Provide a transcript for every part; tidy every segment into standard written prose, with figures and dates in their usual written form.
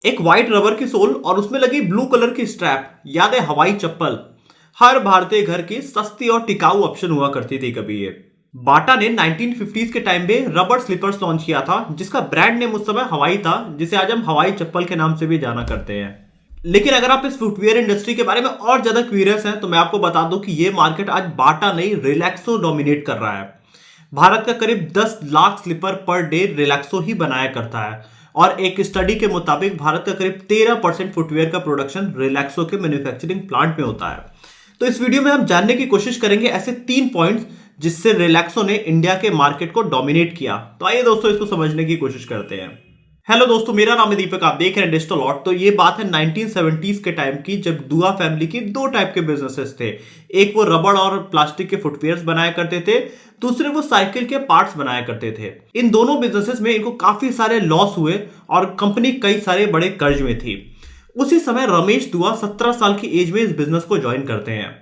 एक white rubber की soul और उसमें लगी ब्लू कलर की स्ट्रैप, याद है हवाई चप्पल। हर भारतीय घर की सस्ती और टिकाऊ ऑप्शन हुआ करती थी कभी ये। बाटा ने 1950s के टाइम में रबर स्लीपर्स लॉन्च किया था, जिसका ब्रांड नेम उस समय हवाई था, जिसे आज हम हवाई चप्पल के नाम से भी जाना करते हैं। लेकिन अगर आप इस फुटवियर इंडस्ट्री के बारे में और ज्यादा क्यूरियस हैं तो मैं आपको बता दूं कि ये मार्केट आज बाटा नहीं रिलैक्सो डोमिनेट कर रहा है। भारत का करीब 10 lakh slipper per day Relaxo ही बनाया करता है, और एक स्टडी के मुताबिक भारत का करीब 13% फुटवेयर का प्रोडक्शन रिलैक्सो के मैन्युफैक्चरिंग प्लांट में होता है। तो इस वीडियो में हम जानने की कोशिश करेंगे ऐसे 3 पॉइंट्स जिससे रिलैक्सो ने इंडिया के मार्केट को डोमिनेट किया। तो आइए दोस्तों इसको समझने की कोशिश करते हैं। हेलो दोस्तों, मेरा नाम है दीपक, आप देख रहे हैं डिजिटल लॉट। तो ये बात है 1970s के टाइम की, जब दुआ फैमिली की 2 टाइप के बिजनेसेस थे। एक वो रबड़ और प्लास्टिक के फुटवेयर्स बनाया करते थे, दूसरे वो साइकिल के पार्ट्स बनाया करते थे। इन दोनों बिजनेसेस में इनको काफी सारे लॉस हुए और कंपनी कई सारे बड़े कर्ज में थी। उसी समय रमेश दुआ 17 साल की एज में इस बिजनेस को ज्वाइन करते हैं,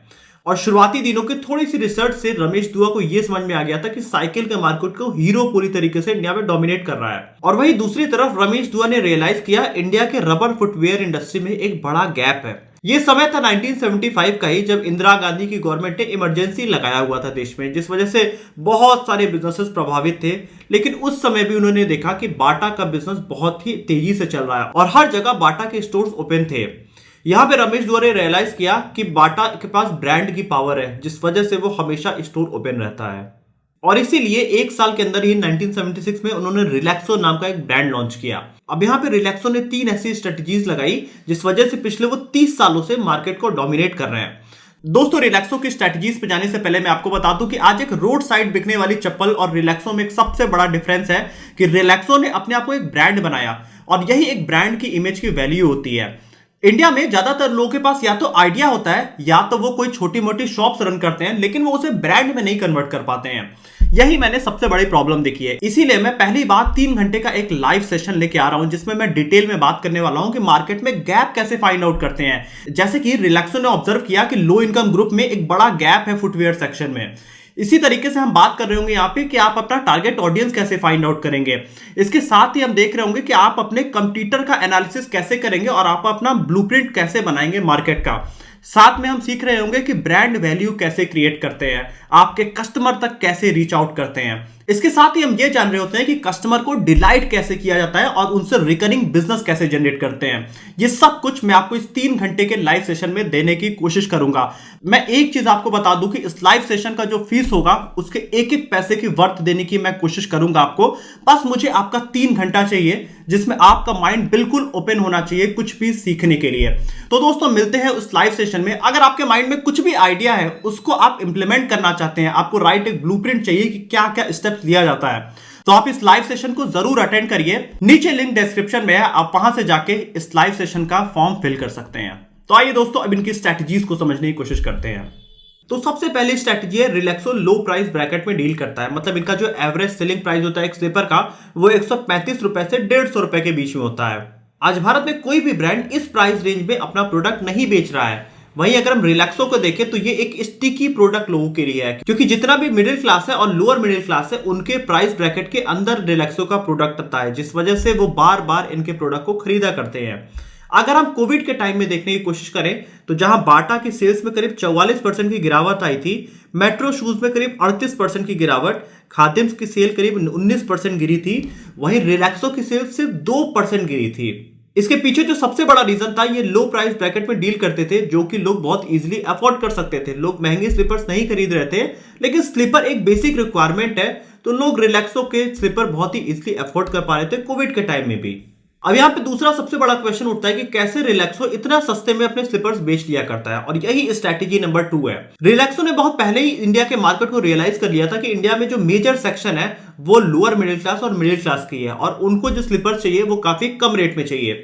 और शुरुआती दिनों की थोड़ी सी रिसर्च से रमेश दुआ को यह समझ में आ गया था कि साइकिल के मार्केट को हीरो पूरी तरीके से इंडिया में डोमिनेट कर रहा है। और वहीं दूसरी तरफ रमेश दुआ ने रियलाइज किया इंडिया के रबर फुटवेयर इंडस्ट्री में एक बड़ा गैप है। ये समय था 1975 का ही, जब इंदिरा गांधी की गवर्नमेंट ने इमरजेंसी लगाया हुआ था देश में, जिस वजह से बहुत सारे बिजनेसेस प्रभावित थे। लेकिन उस समय भी उन्होंने देखा कि बाटा का बिजनेस बहुत ही तेजी से चल रहा है और हर जगह बाटा के स्टोर्स ओपन थे। यहां पे रमेश दुआ ने रियलाइज किया कि बाटा के पास ब्रांड की पावर है, जिस वजह से वो हमेशा स्टोर ओपन रहता है। और इसीलिए एक साल के अंदर ही 1976 में उन्होंने रिलैक्सो नाम का एक ब्रांड लॉन्च किया। अब यहाँ पे रिलैक्सो ने 3 ऐसी स्ट्रेटजीज लगाई जिस वजह से पिछले वो 30 सालों से मार्केट को डोमिनेट कर रहे हैं। दोस्तों, रिलैक्सो की स्ट्रेटजीज पे जाने से पहले मैं आपको बता दूं कि आज एक रोड साइड बिकने वाली चप्पल और रिलैक्सो में एक सबसे बड़ा डिफरेंस है कि रिलैक्सो ने अपने आप को एक ब्रांड बनाया, और यही एक ब्रांड की इमेज की वैल्यू होती है। इंडिया में ज्यादातर लोगों के पास या तो आइडिया होता है या तो वो कोई छोटी मोटी शॉप्स रन करते हैं, लेकिन वो उसे ब्रांड में नहीं कन्वर्ट कर पाते हैं। यही मैंने सबसे बड़ी प्रॉब्लम देखी है। इसीलिए मैं पहली बात 3 घंटे का एक लाइव सेशन लेके आ रहा हूं, जिसमें मैं डिटेल में बात करने वाला हूं कि मार्केट में गैप कैसे फाइंड आउट करते हैं। जैसे कि रिलैक्सो ने ऑब्जर्व किया कि लो इनकम ग्रुप में एक बड़ा गैप है फुटवेयर सेक्शन में। इसी तरीके से हम बात कर रहे होंगे यहाँ पे कि आप अपना टारगेट ऑडियंस कैसे फाइंड आउट करेंगे। इसके साथ ही हम देख रहे होंगे कि आप अपने कंपटीटर का एनालिसिस कैसे करेंगे और आप अपना ब्लूप्रिंट कैसे बनाएंगे मार्केट का। साथ में हम सीख रहे होंगे कि ब्रांड वैल्यू कैसे क्रिएट करते हैं, आपके कस्टमर तक कैसे रीच आउट करते हैं। इसके साथ ही हम ये जान रहे होते हैं कि कस्टमर को डिलाइट कैसे किया जाता है और उनसे रिकरिंग बिजनेस कैसे जनरेट करते हैं। ये सब कुछ मैं आपको इस 3 घंटे के लाइव सेशन में देने की कोशिश करूंगा। मैं एक चीज आपको बता दूं कि इस लाइव सेशन का जो फीस होगा उसके एक एक पैसे की वर्थ देने की मैं कोशिश करूंगा आपको। बस मुझे आपका 3 घंटा चाहिए, जिसमें आपका माइंड बिल्कुल ओपन होना चाहिए कुछ भी सीखने के लिए। तो दोस्तों, मिलते हैं उस लाइव सेशन में। अगर आपके माइंड में कुछ भी आइडिया है, उसको आप इंप्लीमेंट करना चाहते हैं, आपको राइट एक ब्लूप्रिंट चाहिए कि क्या क्या स्टेप्स लिया जाता है, तो आप इस लाइव सेशन को जरूर अटेंड करिए। नीचे लिंक डिस्क्रिप्शन में है, आप वहां से जाके इस लाइव सेशन का फॉर्म फिल कर सकते हैं। तो आइए दोस्तों, अब इनकी स्ट्रैटेजीज को समझने की कोशिश करते हैं। तो सबसे पहली स्ट्रैटेजी है, रिलैक्सो लो प्राइस ब्रैकेट में डील करता है। मतलब इनका जो एवरेज सेलिंग प्राइस होता है एक स्लीपर का, वो 135 रुपए से 150 रुपए के बीच में होता है। आज भारत में कोई भी ब्रांड इस प्राइस रेंज में अपना प्रोडक्ट नहीं बेच रहा है। वहीं अगर हम रिलैक्सो को देखें तो ये एक स्टिकी प्रोडक्ट लोगों के लिए है, क्योंकि जितना भी मिडिल क्लास है और लोअर मिडिल क्लास है, उनके प्राइस ब्रैकेट के अंदर रिलैक्सो का प्रोडक्ट आता है, जिस वजह से वो बार बार इनके प्रोडक्ट को खरीदा करते हैं। अगर हम कोविड के टाइम में देखने की कोशिश करें तो जहां बाटा की सेल्स में करीब 44% की गिरावट आई थी, मेट्रो शूज में करीब 38% की गिरावट, खादिम्स की सेल करीब 19% गिरी थी, वहीं रिलैक्सो की सेल सिर्फ 2% गिरी थी। इसके पीछे जो सबसे बड़ा रीजन था, ये लो प्राइस ब्रैकेट में डील करते थे, जो कि लोग बहुत इजीली अफोर्ड कर सकते थे। लोग महंगे स्लीपर्स नहीं खरीद रहे थे, लेकिन स्लीपर एक बेसिक रिक्वायरमेंट है, तो लोग रिलैक्सो के स्लीपर बहुत ही इजीली अफोर्ड कर पा रहे थे कोविड के टाइम में भी। अब यहाँ पे दूसरा सबसे बड़ा क्वेश्चन उठता है कि कैसे रिलैक्सो इतना सस्ते में अपने स्लीपर्स बेच लिया करता है, और यही स्ट्रैटेजी नंबर 2 है। रिलैक्सो ने बहुत पहले ही इंडिया के मार्केट को रियलाइज कर लिया था कि इंडिया में जो मेजर सेक्शन है वो लोअर मिडिल क्लास और मिडिल क्लास की है, और उनको जो स्लीपर्स चाहिए वो काफी कम रेट में चाहिए।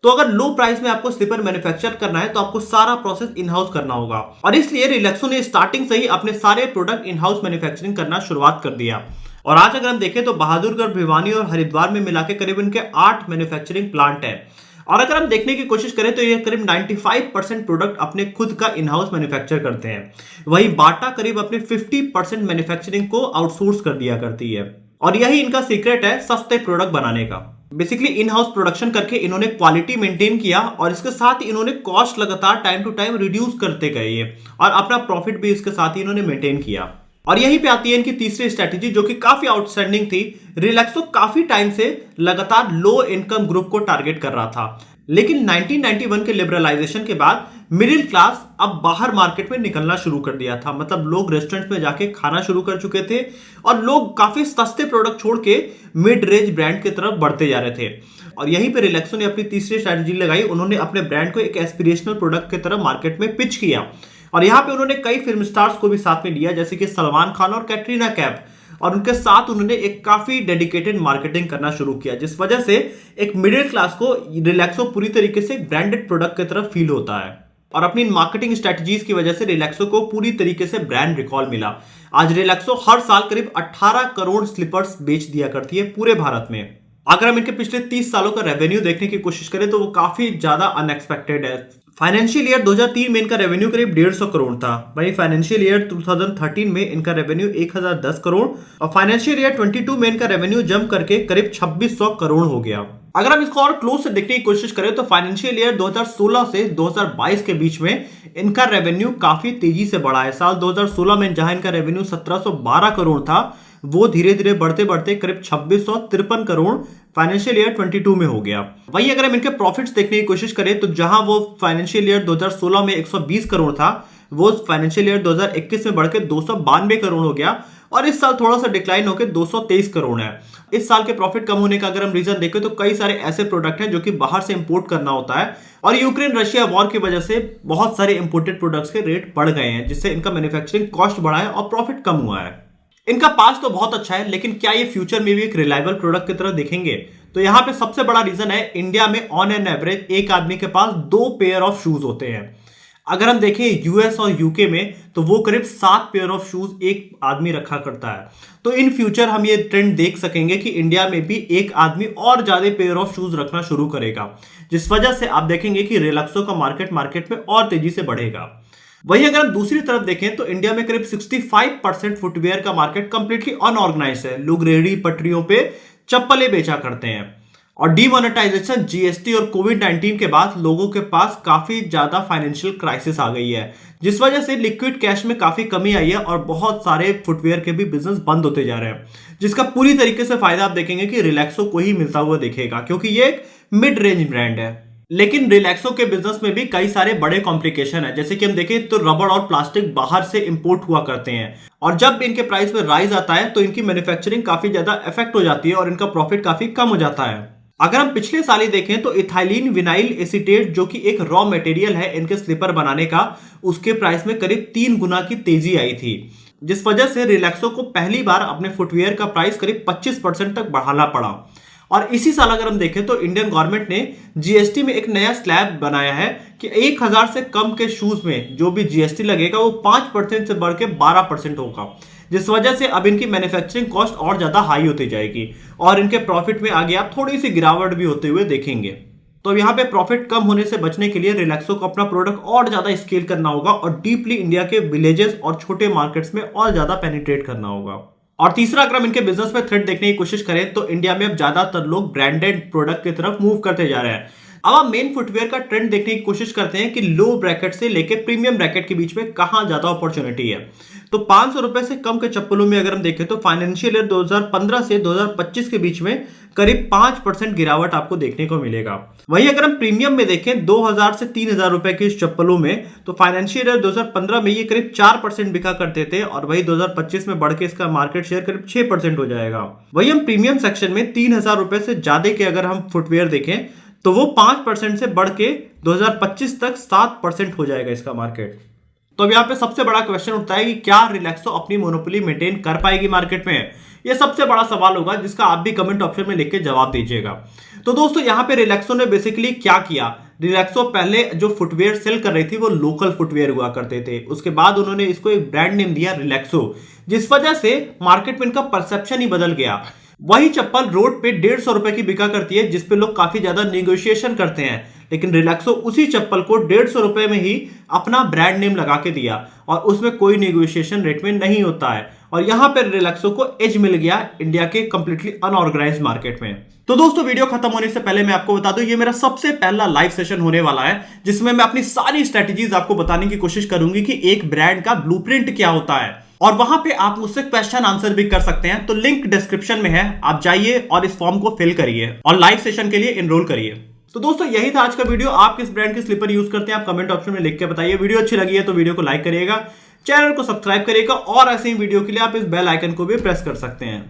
तो अगर लो प्राइस में आपको स्लीपर मैन्युफैक्चर करना है तो आपको सारा प्रोसेस इन हाउस करना होगा, और इसलिए रिलैक्सो ने स्टार्टिंग से ही अपने सारे प्रोडक्ट इन हाउस मैन्युफैक्चरिंग करना शुरुआत कर दिया। और आज अगर हम देखें तो बहादुरगढ़, भिवानी और हरिद्वार में मिलाकर करीब इनके 8 मैन्युफैक्चरिंग प्लांट है। और अगर हम देखने की कोशिश करें तो ये करीब 95% प्रोडक्ट अपने खुद का इन हाउस मैन्युफैक्चर करते हैं। वहीं बाटा करीब अपने 50% मैन्युफैक्चरिंग को आउटसोर्स कर दिया करती है, और यही इनका सीक्रेट है सस्ते प्रोडक्ट बनाने का। बेसिकली इन हाउस प्रोडक्शन करके इन्होंने क्वालिटी मेंटेन किया और इसके साथ ही इन्होंने कॉस्ट लगातार टाइम टू टाइम रिड्यूस करते गए ये, और अपना प्रॉफिट भी इसके साथ ही इन्होंने मेंटेन किया। और यहीं पे आती है इनकी तीसरी स्ट्रेटेजी जो कि काफी आउटस्टैंडिंग थी। रिलैक्सो काफी टाइम से लगातार लो इनकम ग्रुप को टारगेट कर रहा था, लेकिन 1991 के लिबरलाइजेशन के बाद मिडिल क्लास अब बाहर मार्केट में निकलना शुरू कर दिया था। मतलब लोग रेस्टोरेंट में जाके खाना शुरू कर चुके थे और लोग काफी सस्ते प्रोडक्ट छोड़ के मिड रेंज ब्रांड की तरफ बढ़ते जा रहे थे। और यहीं पे रिलैक्सो ने अपनी तीसरी स्ट्रेटजी लगाई। उन्होंने अपने ब्रांड को एक एस्पिरेशनल प्रोडक्ट की तरफ मार्केट में पिच किया और यहाँ पे उन्होंने कई फिल्म स्टार्स को भी साथ में लिया, जैसे कि सलमान खान और कैटरीना कैफ, और उनके साथ उन्होंने एक काफी डेडिकेटेड मार्केटिंग करना शुरू किया, जिस वजह से एक मिडिल क्लास को रिलैक्सो पूरी तरीके से ब्रांडेड प्रोडक्ट की तरफ फील होता है। और अपनी मार्केटिंग स्ट्रेटजीज की वजह से रिलैक्सो को पूरी तरीके से ब्रांड रिकॉल मिला। आज रिलैक्सो हर साल करीब 18 करोड़ स्लीपर्स बेच दिया करती है पूरे भारत में। अगर हम इनके पिछले 30 सालों का रेवेन्यू देखने की कोशिश करें तो वो काफी ज्यादा अनएक्सपेक्टेड है। फाइनेंशियल ईयर 2003 में इनका रेवेन्यू करीब 150 करोड़ था। वहीं फाइनेंशियल ईयर 2013 में इनका रेवेन्यू 1010 करोड़ और फाइनेंशियल ईयर 22 में इनका रेवेन्यू जंप करके करीब 2600 करोड़ हो गया। अगर हम इसको और क्लोज से देखने की कोशिश करें तो फाइनेंशियल ईयर 2016 से 2022 के बीच में इनका रेवेन्यू काफी तेजी से बढ़ा है। साल 2016 में जहां इनका रेवेन्यू 1712 करोड़ था, वो धीरे धीरे बढ़ते बढ़ते करीब 2653 करोड़ फाइनेंशियल ईयर 22 में हो गया। वहीं अगर हम इनके प्रॉफिट्स देखने की कोशिश करें तो जहां वो फाइनेंशियल ईयर 2016 में 120 करोड़ था, वो फाइनेंशियल ईयर 2021 में बढ़कर 292 करोड़ हो गया और इस साल थोड़ा सा डिक्लाइन होकर 223 करोड़ है। इस साल के प्रॉफिट कम होने का अगर हम रीजन देखें तो कई सारे ऐसे प्रोडक्ट हैं जो कि बाहर से इंपोर्ट करना होता है और यूक्रेन रशिया वॉर की वजह से बहुत सारे इंपोर्टेड प्रोडक्ट्स के रेट बढ़ गए हैं, जिससे इनका मैन्युफैक्चरिंग कॉस्ट बढ़ा है और प्रॉफिट कम हुआ है। इनका पास तो बहुत अच्छा है, लेकिन क्या ये फ्यूचर में भी एक रिलायबल प्रोडक्ट की तरह देखेंगे? तो यहाँ पे सबसे बड़ा रीजन है इंडिया में ऑन एन एवरेज एक आदमी के पास 2 पेयर ऑफ शूज होते हैं। अगर हम देखें यूएस और यूके में तो वो करीब 7 पेयर ऑफ शूज एक आदमी रखा करता है। तो इन फ्यूचर हम ये ट्रेंड देख सकेंगे कि इंडिया में भी एक आदमी और ज्यादा पेयर ऑफ शूज रखना शुरू करेगा, जिस वजह से आप देखेंगे कि रिलैक्सो का मार्केट में और तेजी से बढ़ेगा। वहीं अगर हम दूसरी तरफ देखें तो इंडिया में करीब 65% फुटवेयर का मार्केट कंप्लीटली अनऑर्गेनाइज है। लोग रेहड़ी पटरियों पे चप्पलें बेचा करते हैं और डीमोनेटाइजेशन, जीएसटी और कोविड-19 के बाद लोगों के पास काफी ज्यादा फाइनेंशियल क्राइसिस आ गई है, जिस वजह से लिक्विड कैश में काफी कमी आई है और बहुत सारे फुटवेयर के भी बिजनेस बंद होते जा रहे हैं, जिसका पूरी तरीके से फायदा आप देखेंगे कि रिलैक्सो को ही मिलता हुआ दिखेगा, क्योंकि ये एक मिड रेंज ब्रांड है। लेकिन रिलैक्सो के बिजनेस में भी कई सारे बड़े कॉम्प्लिकेशन है। जैसे कि हम देखें तो रबड़ और प्लास्टिक बाहर से इंपोर्ट हुआ करते हैं और जब इनके प्राइस में राइज आता है तो इनकी मैन्युफैक्चरिंग काफी ज्यादा इफेक्ट हो जाती है और इनका प्रॉफिट काफी कम हो जाता है। अगर हम पिछले साल ही देखें तो इथाइलिन विनाइल एसीटेट जो कि एक रॉ मटेरियल है इनके स्लीपर बनाने का, उसके प्राइस में करीब 3 गुना की तेजी आई थी, जिस वजह से रिलैक्सो को पहली बार अपने फुटवेयर का प्राइस करीब 25% तक बढ़ाना पड़ा। और इसी साल अगर हम देखें तो इंडियन गवर्नमेंट ने जीएसटी में एक नया स्लैब बनाया है कि 1000 से कम के शूज में जो भी जीएसटी लगेगा वो 5% से बढ़ के 12% होगा, जिस वजह से अब इनकी मैन्युफैक्चरिंग कॉस्ट और ज्यादा हाई होती जाएगी और इनके प्रॉफिट में आगे आप थोड़ी सी गिरावट भी होते हुए देखेंगे। तो यहाँ पे प्रॉफिट कम होने से बचने के लिए रिलैक्सो को अपना प्रोडक्ट और ज्यादा स्केल करना होगा और डीपली इंडिया के विलेजेस और छोटे मार्केट्स में और ज्यादा पेनिट्रेट करना होगा। और तीसरा, अगर हम इनके बिजनेस में थ्रेड देखने की कोशिश करें तो इंडिया में अब ज्यादातर लोग ब्रांडेड प्रोडक्ट की तरफ मूव करते जा रहे हैं। अब हम मेन फुटवेयर का ट्रेंड देखने की कोशिश करते हैं कि लो ब्रैकेट से लेके प्रीमियम ब्रैकेट के बीच में कहां ज्यादा अपॉर्चुनिटी है। तो 500 रुपए से कम के चप्पलों में अगर हम देखें तो फाइनेंशियल ईयर 2015 से 2025 के बीच में करीब 5% गिरावट आपको देखने को मिलेगा। वहीं अगर हम प्रीमियम में देखें 2000 से 3000 रुपए के इस चप्पलों में तो फाइनेंशियल ईयर 2015 में ये करीब 4% बिका करते थे और वही 2025 में बढ़ के इसका मार्केट शेयर करीब 6% हो जाएगा। वही हम प्रीमियम सेक्शन में 3000 रुपए से ज्यादा के अगर हम फुटवेयर देखें तो वो 5% से बढ़ के 2025 तक 7% हो जाएगा इसका मार्केट। तो अब यहाँ पे सबसे बड़ा क्वेश्चन उठता है कि क्या रिलैक्सो अपनी मोनोपोली मेंटेन कर पाएगी मार्केट में? ये सबसे बड़ा सवाल होगा जिसका आप भी कमेंट ऑप्शन में लिख के जवाब दीजिएगा। तो दोस्तों यहाँ पे रिलैक्सो ने बेसिकली क्या किया, रिलैक्सो पहले जो फुटवेयर सेल कर रही थी वो लोकल फुटवेयर हुआ करते थे। उसके बाद उन्होंने इसको एक ब्रांड नेम दिया रिलैक्सो, जिस वजह से मार्केट में इनका परसेप्शन ही बदल गया। वही चप्पल रोड पे 150 रुपए की बिका करती है जिसपे लोग काफी ज्यादा नेगोशिएशन करते हैं, लेकिन रिलैक्सो उसी चप्पल को 150 रुपए में ही अपना ब्रांड नेम लगा के दिया और उसमें कोई नेगोशिएशन रेट में नहीं होता है और यहां पर रिलैक्सो को एज मिल गया इंडिया के कंप्लीटली अनऑर्गेनाइज्ड मार्केट में। तो दोस्तों वीडियो खत्म होने से पहले मैं आपको बता दूं, ये मेरा सबसे पहला लाइव सेशन होने वाला है जिसमें मैं अपनी सारी स्ट्रेटेजीज आपको बताने की कोशिश करूंगी कि एक ब्रांड का ब्लूप्रिंट क्या होता है, और वहां पे आप मुझसे क्वेश्चन आंसर भी कर सकते हैं। तो लिंक डिस्क्रिप्शन में है, आप जाइए और इस फॉर्म को फिल करिए और लाइव सेशन के लिए एनरोल करिए। तो दोस्तों यही था आज का वीडियो। आप किस ब्रांड की स्लीपर यूज करते हैं आप कमेंट ऑप्शन में लिख के बताइए। वीडियो अच्छी लगी है तो वीडियो को लाइक करिएगा, चैनल को सब्सक्राइब करिएगा और ऐसे ही वीडियो के लिए आप इस बेल आइकन को भी प्रेस कर सकते हैं।